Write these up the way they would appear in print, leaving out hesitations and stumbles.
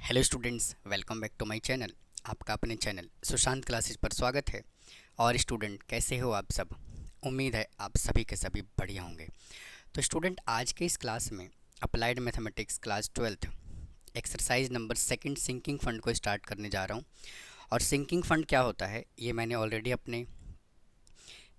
Hello students, welcome back to my channel. आपका अपने channel Sushant classes पर स्वागत है। और स्टूडेंट, कैसे हो आप सब? उम्मीद है आप सभी के सभी बढ़िया होंगे। तो स्टूडेंट, आज के इस क्लास में applied mathematics class 12 exercise number second sinking fund को स्टार्ट करने जा रहा हूँ। और सिंकिंग फ़ंड क्या होता है ये मैंने ऑलरेडी अपने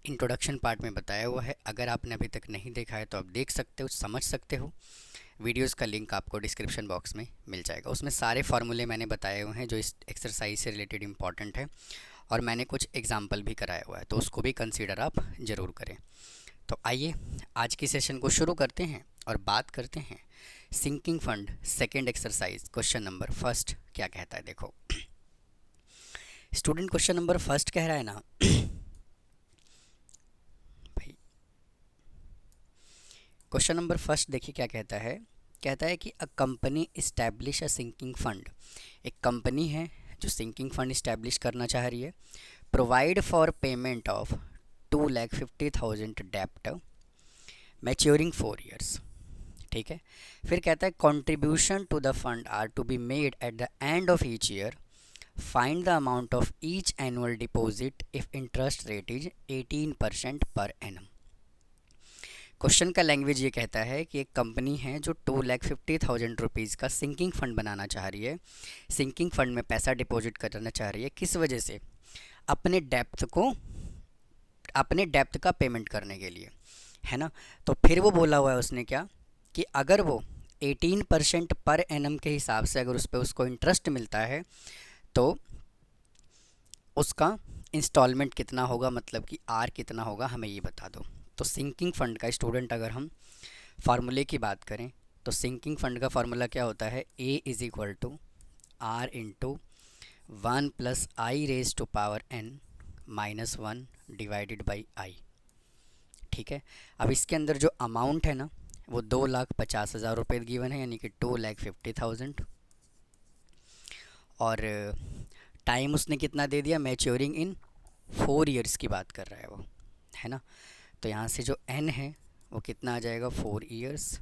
इंट्रोडक्शन पार्ट में बताया हुआ है। अगर आपने अभी तक नहीं देखा है तो आप देख सकते हो, समझ सकते हो। वीडियोस का लिंक आपको डिस्क्रिप्शन बॉक्स में मिल जाएगा। उसमें सारे फार्मूले मैंने बताए हुए हैं जो इस एक्सरसाइज से रिलेटेड इंपॉर्टेंट है, और मैंने कुछ एग्जाम्पल भी कराया हुआ है, तो उसको भी कंसीडर आप ज़रूर करें। तो आइए आज की सेशन को शुरू करते हैं और बात करते हैं sinking fund second exercise question number first क्या कहता है। देखो स्टूडेंट, क्वेश्चन नंबर फर्स्ट कह रहा है ना भाई, क्वेश्चन नंबर फर्स्ट देखिए क्या कहता है। कहता है कि a company establish a sinking fund. एक कंपनी है जो सिंकिंग फंड इस्टेब्लिश करना चाह रही है। प्रोवाइड फॉर पेमेंट ऑफ 2,50,000 डेप्ट मैच्योरिंग 4 ईयर्स। ठीक है। फिर कहता है contribution to the fund are to be made at the end of each year. Find the amount of each annual deposit if interest rate is 18% per annum. Question का language ये कहता है कि एक कंपनी है जो 2,50,000 रुपीज़ का सिंकिंग फंड बनाना चाह रही है। सिंकिंग फंड में पैसा डिपॉजिट करना चाह रही है, किस वजह से? अपने डेप्थ का पेमेंट करने के लिए, है ना। तो फिर वो बोला हुआ है उसने क्या, कि अगर वो 18% पर एनम के हिसाब से अगर उस पर उसको इंटरेस्ट मिलता है तो उसका इंस्टॉलमेंट कितना होगा, मतलब कि आर कितना होगा, हमें ये बता दो। तो सिंकिंग फंड का स्टूडेंट अगर हम फार्मूले की बात करें तो सिंकिंग फंड का फार्मूला क्या होता है? A is equal to are into 1 + i⁻n−1 divided by आई। ठीक है। अब इसके अंदर जो अमाउंट है ना वो 2,50,000 रुपये गिवन है, यानी कि 2,50,000। और टाइम उसने कितना दे दिया? मैच्योरिंग इन 4 ईयर्स की बात कर रहा है वो, है ना। तो यहाँ से जो एन है वो कितना आ जाएगा? 4 ईयर्स।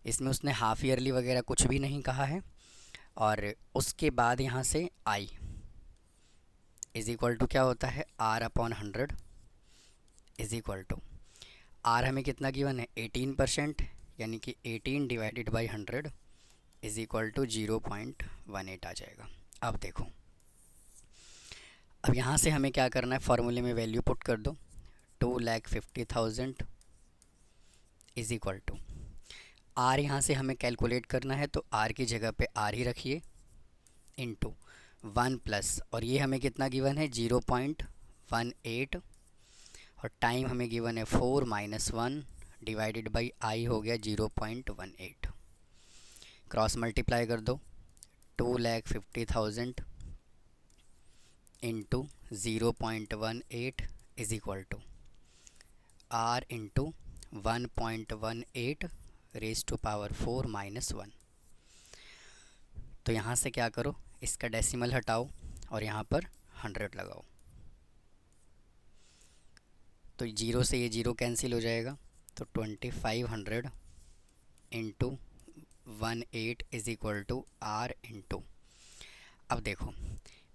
इसमें उसने हाफ ईयरली वगैरह कुछ भी नहीं कहा है। और उसके बाद यहाँ से आई इज़ इक्वल टू क्या होता है? R/100 is equal to R हमें कितना गिवन है? 18%, यानी कि 18 divided by 100 is equal to 0.18 आ जाएगा। अब देखो, अब यहाँ से हमें क्या करना है? फार्मूले में वैल्यू पुट कर दो। 2,50,000 इज़ इक्वल टू आर, यहाँ से हमें कैलकुलेट करना है तो आर की जगह पे आर ही रखिए, इंटू 1 प्लस, और ये हमें कितना गिवन है? 0.18, और टाइम हमें गिवन है 4-1 डिवाइडेड बाई आई हो गया 0.18। क्रॉस मल्टीप्लाई कर दो। 2,50,000 into 0.18 is equal to are into 1.18 raise to power 4-1। तो यहाँ से क्या करो, इसका डेसिमल हटाओ और यहाँ पर 100 लगाओ। तो जीरो से ये जीरो कैंसिल हो जाएगा, तो 2,500 into 18 is equal to are into. अब देखो,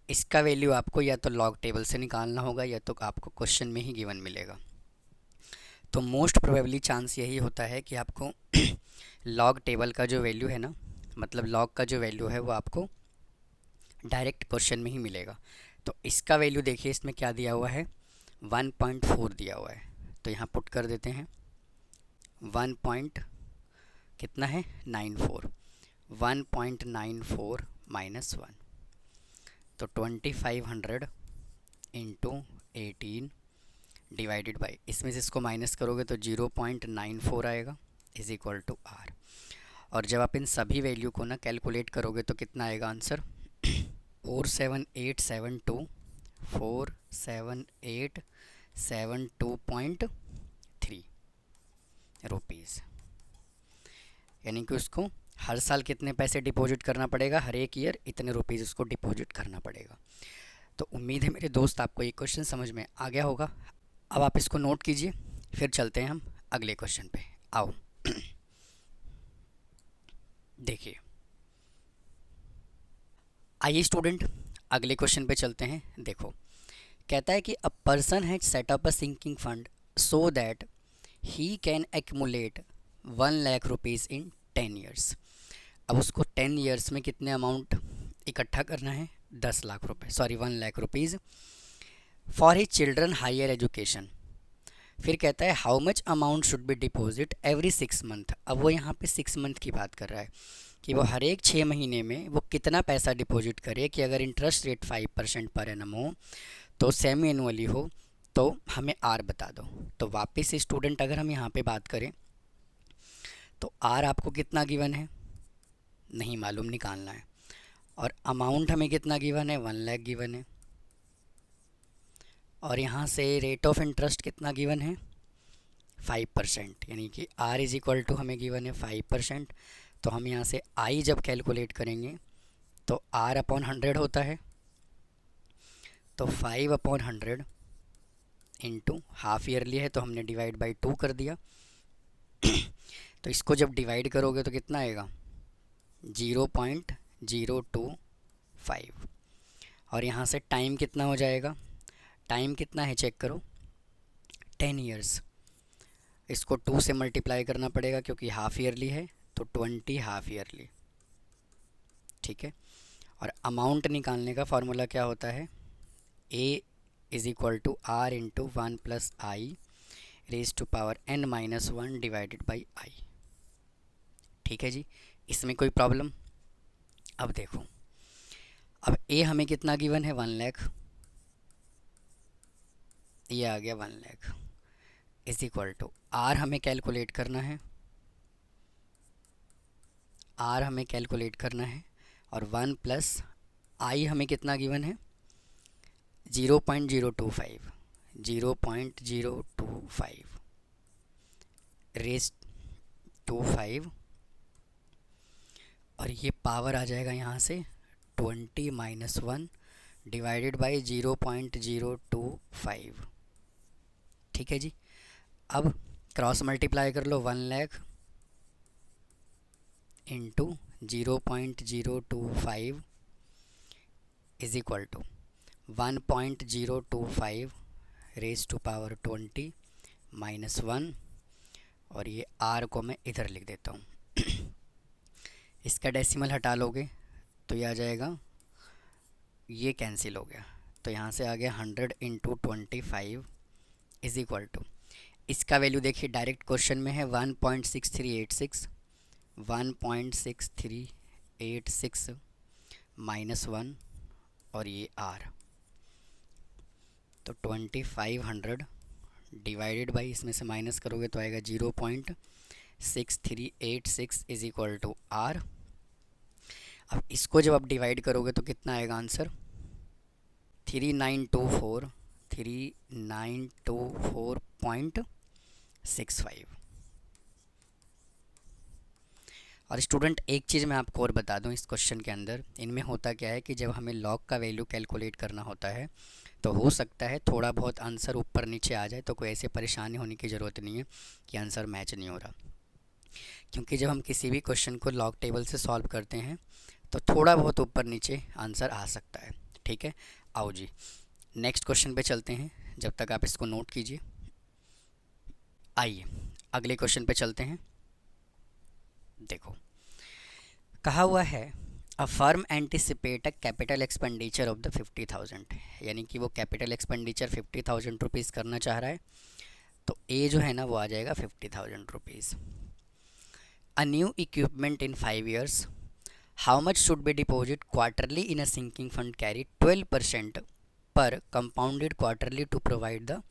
इसका वैल्यू आपको या तो लॉग टेबल से निकालना होगा या तो आपको क्वेश्चन में ही गिवन मिलेगा। तो मोस्ट प्रोबेबली चांस यही होता है कि आपको लॉग टेबल का जो वैल्यू है ना, मतलब लॉग का जो वैल्यू है वो आपको डायरेक्ट क्वेश्चन में ही मिलेगा। तो इसका वैल्यू देखिए, इसमें क्या दिया हुआ है? 1.4 दिया हुआ है। तो यहाँ पुट कर देते हैं 1 पॉइंट कितना है? 94। 1.94 माइनस 1, तो 2,500 इंटू 18 डिवाइडेड बाई, इसमें से इसको माइनस करोगे तो 0.94 आएगा इज़ इक्वल टू आर। और जब आप इन सभी वैल्यू को ना कैलकुलेट करोगे तो कितना आएगा आंसर? 47872 47872.3 रुपीज़। यानी कि उसको हर साल कितने पैसे डिपॉजिट करना पड़ेगा? हर एक ईयर इतने रुपीज़ उसको डिपॉजिट करना पड़ेगा। तो उम्मीद है मेरे दोस्त आपको ये क्वेश्चन समझ में आ गया होगा। अब आप इसको नोट कीजिए, फिर चलते हैं हम अगले क्वेश्चन पे। आओ देखिए, आइए स्टूडेंट अगले क्वेश्चन पे चलते हैं। देखो, कहता है कि a person has set up a sinking fund so that he can accumulate 1 lakh rupees in 10 years. अब उसको 10 ईयर्स में कितने अमाउंट इकट्ठा करना है? 10 लाख रुपए, sorry 1 lakh rupees for his children higher education. फिर कहता है how much amount should be deposit every 6 month. अब वो यहाँ पे 6 मंथ की बात कर रहा है कि वो हर एक 6 महीने में वो कितना पैसा डिपॉजिट करे कि अगर इंटरेस्ट रेट 5% पर एनम हो तो सेमी एनुअली हो तो हमें आर बता दो। तो वापस से स्टूडेंट अगर हम यहाँ पे बात करें तो आर आपको कितना गिवन है नहीं मालूम, निकालना है। और अमाउंट हमें कितना गिवन है? 1 लाख गिवन है। और यहाँ से रेट ऑफ इंटरेस्ट कितना गिवन है? 5%, यानी कि r इज इक्वल टू हमें गिवन है 5%। तो हम यहाँ से i जब कैलकुलेट करेंगे तो r अपॉन 100 होता है, तो 5/100 इंटू हाफ ईयरली है तो हमने डिवाइड बाई 2 कर दिया। तो इसको जब डिवाइड करोगे तो कितना आएगा? 0.025। और यहाँ से टाइम कितना हो जाएगा? टाइम कितना है चेक करो, 10 ईयर्स। इसको 2 से मल्टीप्लाई करना पड़ेगा क्योंकि हाफ ईयरली है, तो 20 हाफ ईयरली। ठीक है। और अमाउंट निकालने का फॉर्मूला क्या होता है? a is equal to are into 1 plus I raise to power n-1 divided by आई। ठीक है जी, इसमें कोई प्रॉब्लम? अब देखो, अब a हमें कितना गिवन है? 1 लाख, ये आ गया 1 lakh is equal to R हमें कैलकुलेट करना है, आर हमें कैलकुलेट करना है। और 1 प्लस आई हमें कितना गिवन है? 0.025, 0.025 रेज टू 5। और ये पावर आ जाएगा यहाँ से 20-1 डिवाइडेड बाई 0.025। ठीक है जी। अब क्रॉस मल्टीप्लाई कर लो, 1 lakh into 0.025 is equal to 1.025 raise to power 20-1। और ये आर को मैं इधर लिख देता हूँ। इसका डेसिमल हटा लोगे तो ये आ जाएगा, ये कैंसिल हो गया, तो यहाँ से आ गया 100 इंटू 25 इज इक्वल टू, इसका वैल्यू देखिए डायरेक्ट क्वेश्चन में है 1.6386, 1.6386 -1 और ये r, तो 2500 डिवाइडेड बाई, इसमें से माइनस करोगे तो आएगा 0.6386 इज इक्वल टू आर। अब इसको जब आप डिवाइड करोगे तो कितना आएगा आंसर? 3924.65। और स्टूडेंट एक चीज़ मैं आपको और बता दूं, इस क्वेश्चन के अंदर इनमें होता क्या है कि जब हमें लॉग का वैल्यू कैलकुलेट करना होता है तो हो सकता है थोड़ा बहुत आंसर ऊपर नीचे आ जाए, तो कोई ऐसे परेशानी होने की ज़रूरत नहीं है कि आंसर मैच नहीं हो रहा। क्योंकि जब हम किसी भी क्वेश्चन को लॉग टेबल से सॉल्व करते हैं तो थोड़ा बहुत ऊपर नीचे आंसर आ सकता है। ठीक है, आओ जी नेक्स्ट क्वेश्चन पे चलते हैं, जब तक आप इसको नोट कीजिए। आइए अगले क्वेश्चन पे चलते हैं। देखो, कहा हुआ है a firm anticipate a capital expenditure of the 50,000, यानी कि वो कैपिटल एक्सपेंडिचर 50,000 रुपीज़ करना चाह रहा है, तो ए जो है ना वो आ जाएगा 50,000 rupees. A new equipment in 5 years, how much should be deposit quarterly in a sinking fund carry 12% per compounded quarterly to provide the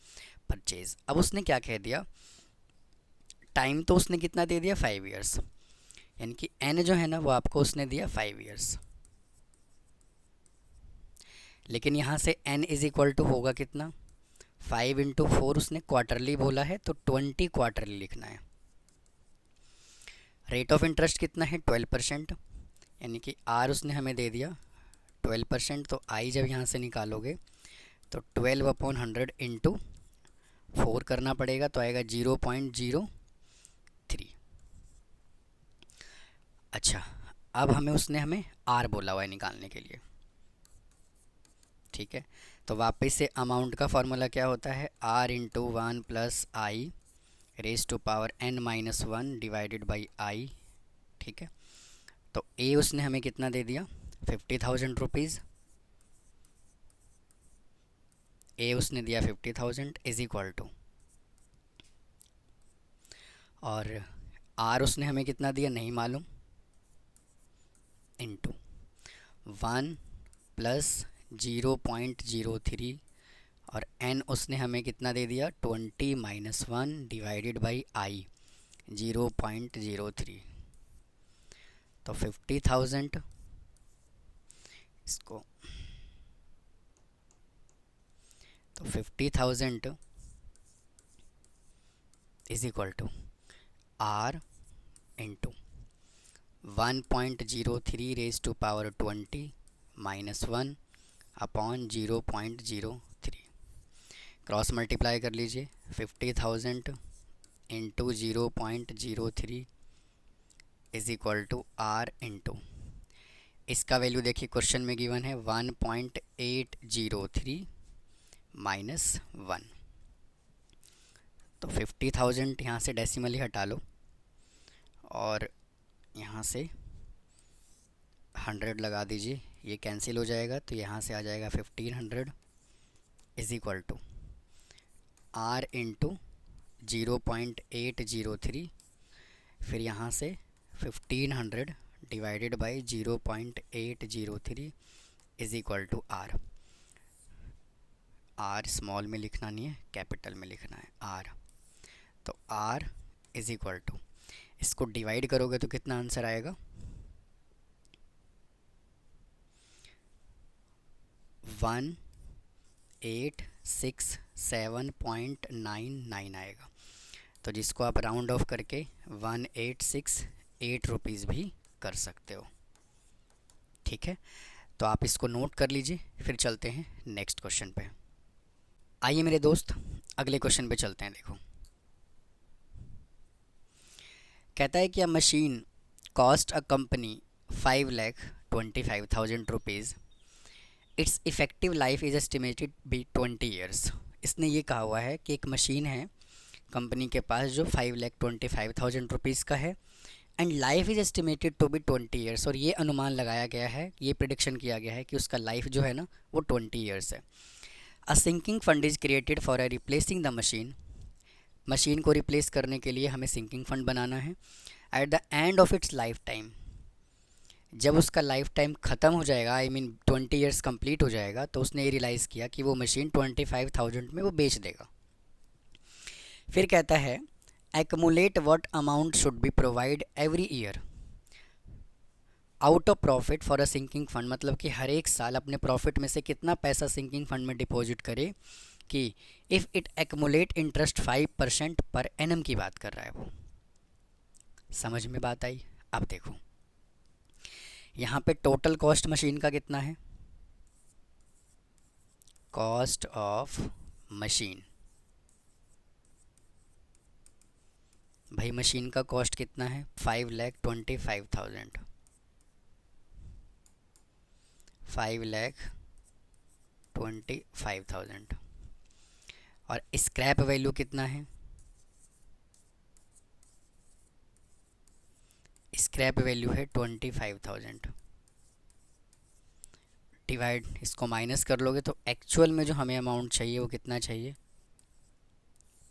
purchase. अब उसने क्या कह दिया, टाइम तो उसने कितना दे दिया? 5 ईयर्स, यानी कि n जो है ना वो आपको उसने दिया 5 ईयर्स। लेकिन यहाँ से n इज इक्वल टू होगा कितना? 5 इंटू 4 उसने क्वार्टरली बोला है तो 20 क्वार्टरली लिखना है। रेट ऑफ इंटरेस्ट कितना है? 12%, यानी कि r उसने हमें दे दिया 12%, तो i जब यहाँ से निकालोगे तो 12/100 इंटू 4 करना पड़ेगा, तो आएगा 0.03। अच्छा, अब हमें r बोला हुआ है निकालने के लिए, ठीक है। तो वापस से अमाउंट का फॉर्मूला क्या होता है, r into 1 plus I raise to power n-1 divided by आई। ठीक है। तो ए उसने हमें कितना दे दिया, 50,000 रुपीज़। ए उसने दिया 50,000 इज इक्वल टू, और आर उसने हमें कितना दिया नहीं मालूम, इंटू 1 प्लस 0.03, और एन उसने हमें कितना दे दिया 20-1 डिवाइडेड बाई आई 0.03। तो 50,000 इसको, तो 50,000 is equal to are into 1.03 raise to power 20-1 upon 0.03। Cross multiply कर लीजिए, 50,000 into 0.03 is equal to are into, इसका वैल्यू देखिए क्वेश्चन में गिवन है 1.803 माइनस 1। तो 50,000 यहाँ से डेसिमल ही हटा लो और यहाँ से 100 लगा दीजिए, ये कैंसिल हो जाएगा, तो यहाँ से आ जाएगा 1500 is equal to are into 0.803, फिर यहाँ से 1500 divided by 0.803 is equal to r. R small में लिखना नहीं है, कैपिटल में लिखना है आर। तो आर इज इक्वल टू, इसको डिवाइड करोगे तो कितना आंसर आएगा, 1867.99 आएगा। तो जिसको आप राउंड ऑफ करके 1868 रुपीज़ भी कर सकते हो। ठीक है, तो आप इसको नोट कर लीजिए, फिर चलते हैं नेक्स्ट क्वेश्चन पे। आइए मेरे दोस्त अगले क्वेश्चन पे चलते हैं। देखो कहता है कि a machine cost a company 5,25,000 rupees, its effective life is estimated be 20 years. इसने ये कहा हुआ है कि एक मशीन है कंपनी के पास जो 5,25,000 रुपीज़ का है, and life is estimated to be 20 years, और ये अनुमान लगाया गया है, ये प्रिडिक्शन किया गया है कि उसका लाइफ जो है ना वो 20 ईयर्स है। A sinking fund is created for a replacing the machine, machine को रिप्लेस करने के लिए हमें सिंकिंग फंड बनाना है। At the end of its life time, जब उसका लाइफ टाइम ख़त्म हो जाएगा, आई मीन 20 ईयर्स कंप्लीट हो जाएगा, तो उसने ये रियलाइज़ किया कि वो मशीन 25,000 में वो बेच देगा। फिर कहता है accumulate what amount should be provide every year out of profit for a sinking fund, मतलब कि हर एक साल अपने प्रॉफिट में से कितना पैसा सिंकिंग फंड में डिपॉजिट करे कि if it accumulate interest 5% per annum की बात कर रहा है वो। समझ में बात आई? अब देखो यहाँ पे टोटल कॉस्ट मशीन का कितना है, कॉस्ट ऑफ मशीन, भाई मशीन का कॉस्ट कितना है 5,25,000, 5,25,000, और स्क्रैप वैल्यू कितना है, स्क्रैप वैल्यू है 25,000, डिवाइड, इसको माइनस कर लोगे तो एक्चुअल में जो हमें अमाउंट चाहिए वो कितना चाहिए,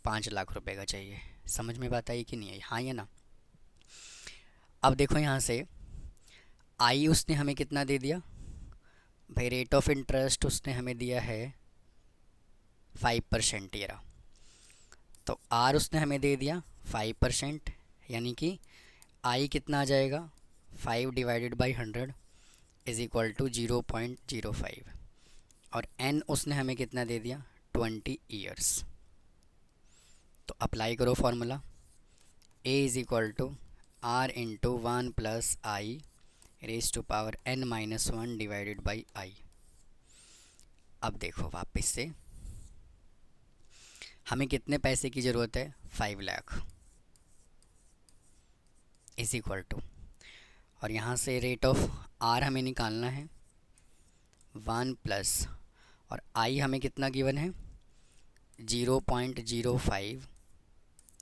5 लाख रुपए का चाहिए। समझ में बात आई कि नहीं आई? हाँ या ना? अब देखो यहाँ से आई उसने हमें कितना दे दिया भाई, रेट ऑफ इंटरेस्ट उसने हमें दिया है 5% ये रहा। तो आर उसने हमें दे दिया 5%, यानी कि आई कितना आ जाएगा 5 divided by 100 is equal to 0.05, और एन उसने हमें कितना दे दिया 20 ईयर्स। तो अप्लाई करो formula, a is equal to are into 1 plus I raise to power n-1 divided by i. अब देखो वापस से हमें कितने पैसे की ज़रूरत है, 5 लाख इज़ इक्वल टू, और यहाँ से रेट ऑफ आर हमें निकालना है 1 प्लस और आई हमें कितना गिवन है 0.05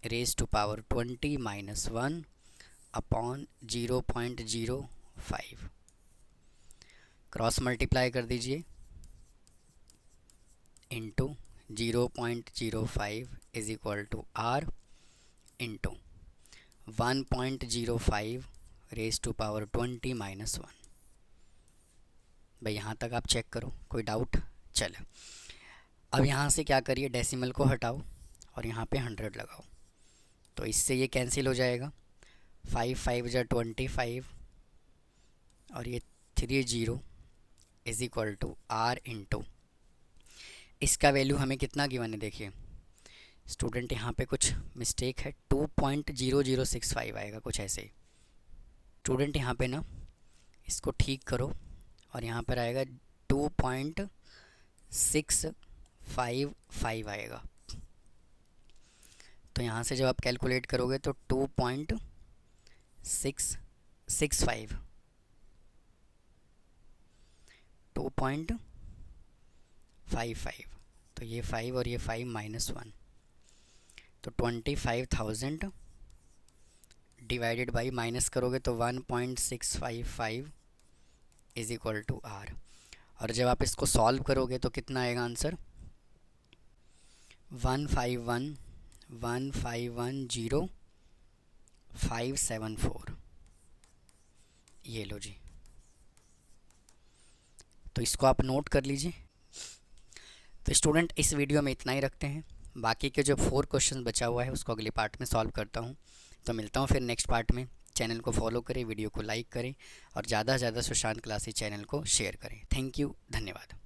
raise to power 20 minus 1 upon 0.05। Cross multiply कर दीजिए into 0.05 is equal to are into 1.05 raise to power 20 minus 1। भाई यहाँ तक आप चेक करो, कोई डाउट? चले अब यहाँ से क्या करिए, डेसिमल को हटाओ और यहाँ पे 100 लगाओ, तो इससे ये कैंसिल हो जाएगा। 5 5 जा 25 और ये 30 is equal to are into, इसका वैल्यू हमें कितना गिवन है देखिए स्टूडेंट, यहाँ पे कुछ मिस्टेक है, 2.0065 आएगा कुछ ऐसे। स्टूडेंट यहाँ पे ना इसको ठीक करो और यहाँ पर आएगा 2.655 आएगा। तो यहाँ से जब आप कैलकुलेट करोगे तो 2.665 2.55, तो ये 5 और ये 5 माइनस 1, तो 25,000 डिवाइडेड बाई माइनस करोगे तो 1.655 इज इक्वल टू आर। और जब आप इसको सॉल्व करोगे तो कितना आएगा आंसर 151,151,0,574। ये लो जी, तो इसको आप नोट कर लीजिए। तो स्टूडेंट इस वीडियो में इतना ही रखते हैं, बाकी के जो 4 क्वेश्चन बचा हुआ है उसको अगले पार्ट में सॉल्व करता हूँ। तो मिलता हूँ फिर नेक्स्ट पार्ट में। चैनल को फॉलो करें, वीडियो को लाइक करें और ज़्यादा से ज़्यादा सुशांत क्लासेस चैनल को शेयर करें। थैंक यू, धन्यवाद।